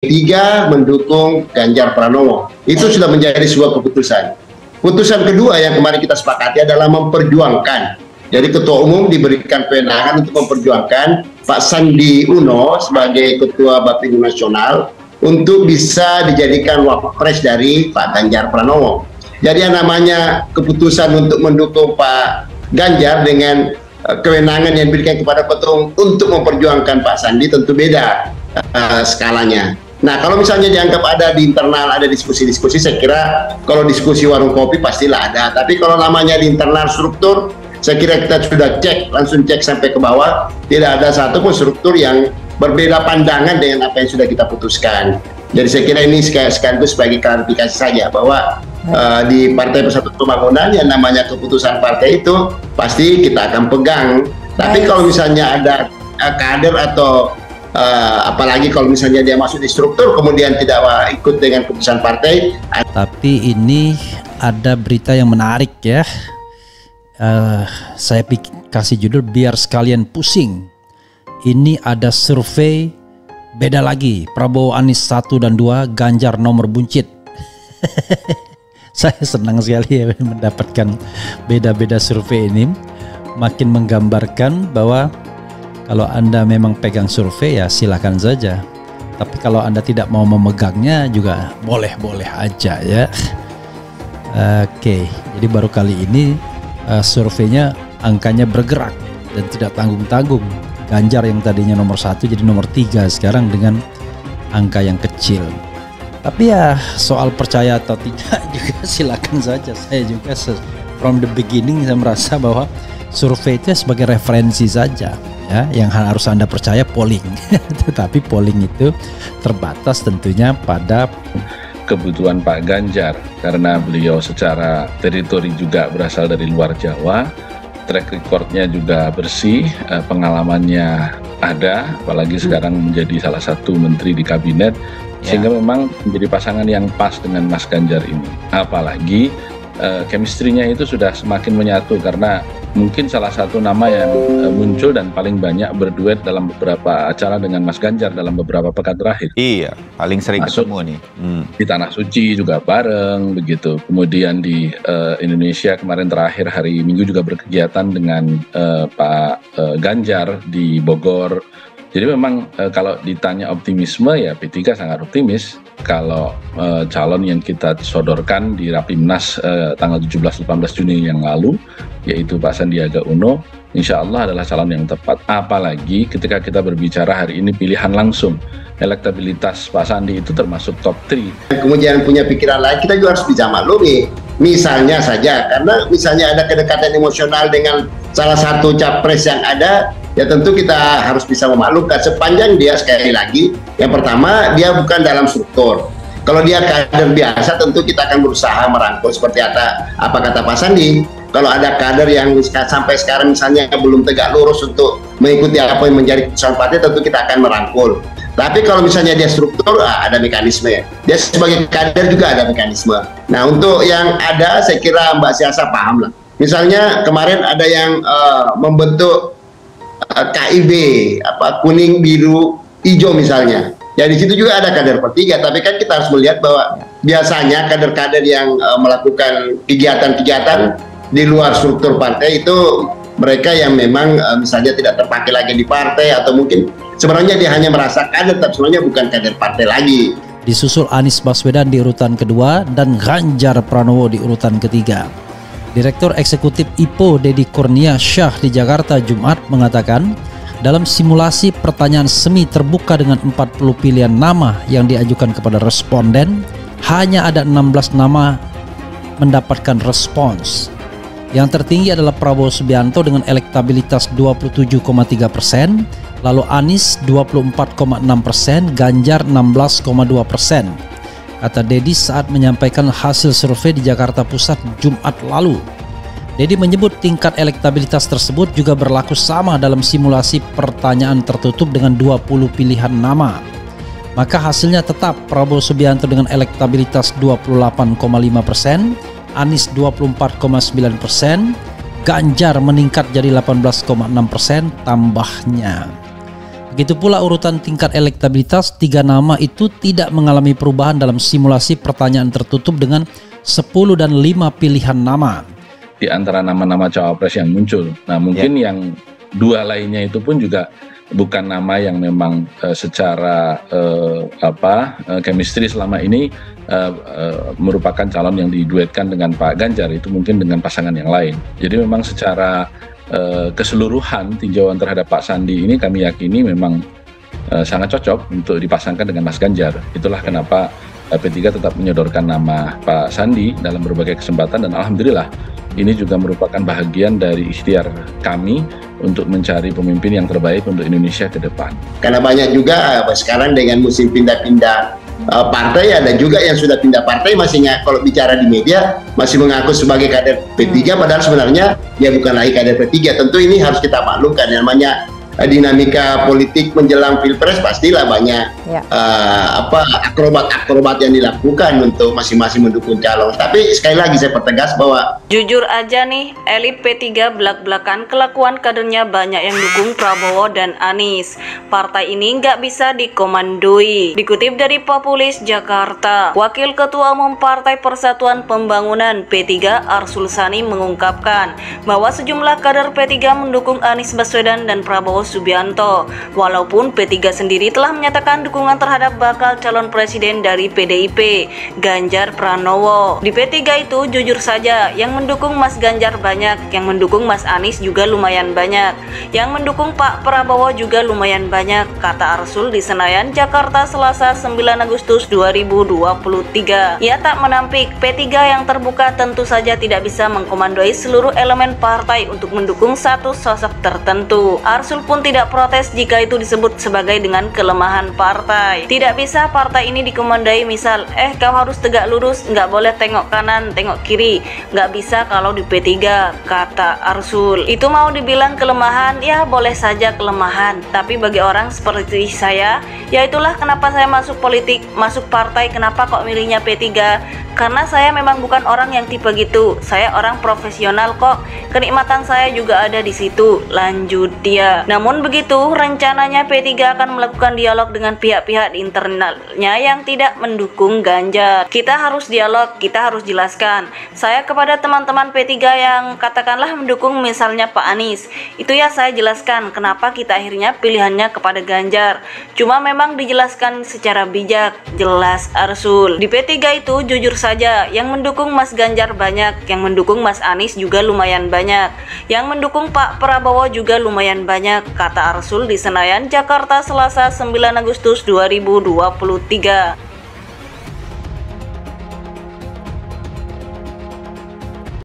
P3 mendukung Ganjar Pranowo. Itu sudah menjadi sebuah keputusan. Putusan kedua yang kemarin kita sepakati adalah memperjuangkan. Jadi Ketua Umum diberikan kewenangan untuk memperjuangkan Pak Sandi Uno sebagai Ketua Bapinu Nasional untuk bisa dijadikan wapres dari Pak Ganjar Pranowo. Jadi yang namanya keputusan untuk mendukung Pak Ganjar dengan kewenangan yang diberikan kepada Ketua Umum untuk memperjuangkan Pak Sandi tentu beda skalanya. Nah, kalau misalnya dianggap ada di internal, ada diskusi-diskusi, saya kira kalau diskusi warung kopi pastilah ada. Tapi kalau namanya di internal struktur, saya kira kita sudah langsung cek sampai ke bawah. Tidak ada satupun struktur yang berbeda pandangan dengan apa yang sudah kita putuskan. Jadi saya kira ini sekaligus sebagai klarifikasi saja bahwa di Partai Persatuan Pembangunan yang namanya keputusan partai itu pasti kita akan pegang. Tapi kalau misalnya ada kader atau apalagi kalau misalnya dia masuk di struktur kemudian tidak ikut dengan keputusan partai. Tapi ini ada berita yang menarik ya. Saya kasih judul biar sekalian pusing. Ini ada survei beda lagi. Prabowo Anies 1 dan 2, Ganjar nomor buncit. Saya senang sekali ya mendapatkan beda-beda survei ini. Makin menggambarkan bahwa kalau Anda memang pegang survei ya silakan saja. Tapi kalau Anda tidak mau memegangnya juga boleh-boleh aja ya. Oke, jadi baru kali ini surveinya angkanya bergerak dan tidak tanggung-tanggung. Ganjar yang tadinya nomor 1 jadi nomor 3 sekarang dengan angka yang kecil. Tapi ya soal percaya atau tidak juga silakan saja. Saya juga from the beginning saya merasa bahwa survei itu sebagai referensi saja. Ya, yang harus Anda percaya polling, tetapi polling itu terbatas tentunya pada kebutuhan Pak Ganjar karena beliau secara teritori juga berasal dari luar Jawa, track recordnya juga bersih, pengalamannya ada, apalagi sekarang menjadi salah satu menteri di kabinet, sehingga memang menjadi pasangan yang pas dengan Mas Ganjar ini. Apalagi chemistry-nya itu sudah semakin menyatu karena mungkin salah satu nama yang muncul dan paling banyak berduet dalam beberapa acara dengan Mas Ganjar dalam beberapa pekan terakhir. Iya, paling sering ketemu nih. Di Tanah Suci juga bareng begitu. Kemudian di Indonesia kemarin terakhir hari Minggu juga berkegiatan dengan Pak Ganjar di Bogor. Jadi memang kalau ditanya optimisme ya P3 sangat optimis. Kalau calon yang kita sodorkan di Rapimnas tanggal 17-18 Juni yang lalu, yaitu Pak Sandiaga Uno, insya Allah adalah calon yang tepat. Apalagi ketika kita berbicara hari ini pilihan langsung, elektabilitas Pak Sandi itu termasuk top 3. Kemudian punya pikiran lain, kita juga harus bisa maklumi. Misalnya saja, karena misalnya ada kedekatan emosional dengan salah satu capres yang ada, ya tentu kita harus bisa memaklumkan sepanjang dia sekali lagi, yang pertama dia bukan dalam struktur. Kalau dia kader biasa tentu kita akan berusaha merangkul seperti apa kata Pak Sandi. Kalau ada kader yang sampai sekarang misalnya belum tegak lurus untuk mengikuti apa yang menjadi keputusan partai, tentu kita akan merangkul. Tapi kalau misalnya dia struktur, ada mekanisme. Dia sebagai kader juga ada mekanisme. Nah, untuk yang ada, saya kira Mbak Siasa paham lah. Misalnya kemarin ada yang membentuk KIB, kuning, biru, hijau misalnya. Ya di situ juga ada kader P3, tapi kan kita harus melihat bahwa biasanya kader-kader yang melakukan kegiatan-kegiatan di luar struktur partai itu mereka yang memang misalnya tidak terpakai lagi di partai atau mungkin sebenarnya dia hanya merasa kader tapi sebenarnya bukan kader partai lagi. Disusul Anies Baswedan di urutan kedua dan Ganjar Pranowo di urutan ketiga. Direktur Eksekutif IPO Deddy Kurnia Syah di Jakarta Jumat mengatakan dalam simulasi pertanyaan semi terbuka dengan 40 pilihan nama yang diajukan kepada responden, hanya ada 16 nama mendapatkan respons. Yang tertinggi adalah Prabowo Subianto dengan elektabilitas 27,3%, lalu Anies 24,6%, Ganjar 16,2%. Kata Deddy saat menyampaikan hasil survei di Jakarta Pusat Jumat lalu. Deddy menyebut tingkat elektabilitas tersebut juga berlaku sama dalam simulasi pertanyaan tertutup dengan 20 pilihan nama. Maka hasilnya tetap Prabowo Subianto dengan elektabilitas 28,5%, Anies 24,9%, Ganjar meningkat jadi 18,6% tambahnya. Begitu pula urutan tingkat elektabilitas, 3 nama itu tidak mengalami perubahan dalam simulasi pertanyaan tertutup dengan 10 dan 5 pilihan nama. Di antara nama-nama cawapres yang muncul. Nah mungkin yang 2 lainnya itu pun juga bukan nama yang memang secara chemistry selama ini merupakan calon yang diduetkan dengan Pak Ganjar, itu mungkin dengan pasangan yang lain. Jadi memang secara keseluruhan tinjauan terhadap Pak Sandi ini kami yakini memang sangat cocok untuk dipasangkan dengan Mas Ganjar. Itulah kenapa P3 tetap menyodorkan nama Pak Sandi dalam berbagai kesempatan, dan alhamdulillah ini juga merupakan bahagian dari ikhtiar kami untuk mencari pemimpin yang terbaik untuk Indonesia ke depan. Karena banyak juga sekarang dengan musim pindah-pindah partai, ada juga yang sudah pindah partai masih kalau bicara di media masih mengaku sebagai kader P3, padahal sebenarnya dia bukan lagi kader P3. Tentu ini harus kita maklumkan, namanya dinamika politik menjelang pilpres pastilah banyak akrobat yang dilakukan untuk masing-masing mendukung calon. Tapi sekali lagi saya pertegas bahwa jujur aja nih, elit P3 belak-belakan kelakuan kadernya banyak yang dukung Prabowo dan Anies. Partai ini nggak bisa dikomandoi. Dikutip dari Populis Jakarta, Wakil Ketua Umum Partai Persatuan Pembangunan P3 Arsul Sani mengungkapkan bahwa sejumlah kader P3 mendukung Anies Baswedan dan Prabowo Subianto, walaupun P3 sendiri telah menyatakan dukungan terhadap bakal calon presiden dari PDIP, Ganjar Pranowo. Di P3 itu jujur saja, yang mendukung Mas Ganjar banyak, yang mendukung Mas Anies juga lumayan banyak, yang mendukung Pak Prabowo juga lumayan banyak, kata Arsul di Senayan, Jakarta, Selasa 9 Agustus 2023. Ia tak menampik, P3 yang terbuka tentu saja tidak bisa mengkomandoi seluruh elemen partai untuk mendukung satu sosok tertentu. Arsul pun tidak protes jika itu disebut sebagai dengan kelemahan partai. Tidak bisa partai ini dikomandoi misal, kau harus tegak lurus, nggak boleh tengok kanan, tengok kiri. Nggak bisa kalau di P3, kata Arsul. Itu mau dibilang kelemahan, ya boleh saja kelemahan. Tapi bagi orang seperti saya, ya itulah kenapa saya masuk politik, masuk partai. Kenapa kok milihnya P3? Karena saya memang bukan orang yang tipe gitu. Saya orang profesional kok. Kenikmatan saya juga ada di situ, lanjut dia. Namun begitu, rencananya P3 akan melakukan dialog dengan pihak-pihak di internalnya yang tidak mendukung Ganjar. Kita harus dialog, kita harus jelaskan. Saya kepada teman-teman P3 yang katakanlah mendukung misalnya Pak Anies, itu ya saya jelaskan kenapa kita akhirnya pilihannya kepada Ganjar. Cuma memang dijelaskan secara bijak, jelas Arsul. Di P3 itu jujur saja, yang mendukung Mas Ganjar banyak, yang mendukung Mas Anies juga lumayan banyak, yang mendukung Pak Prabowo juga lumayan banyak, kata Arsul di Senayan, Jakarta, Selasa 9 Agustus 2023.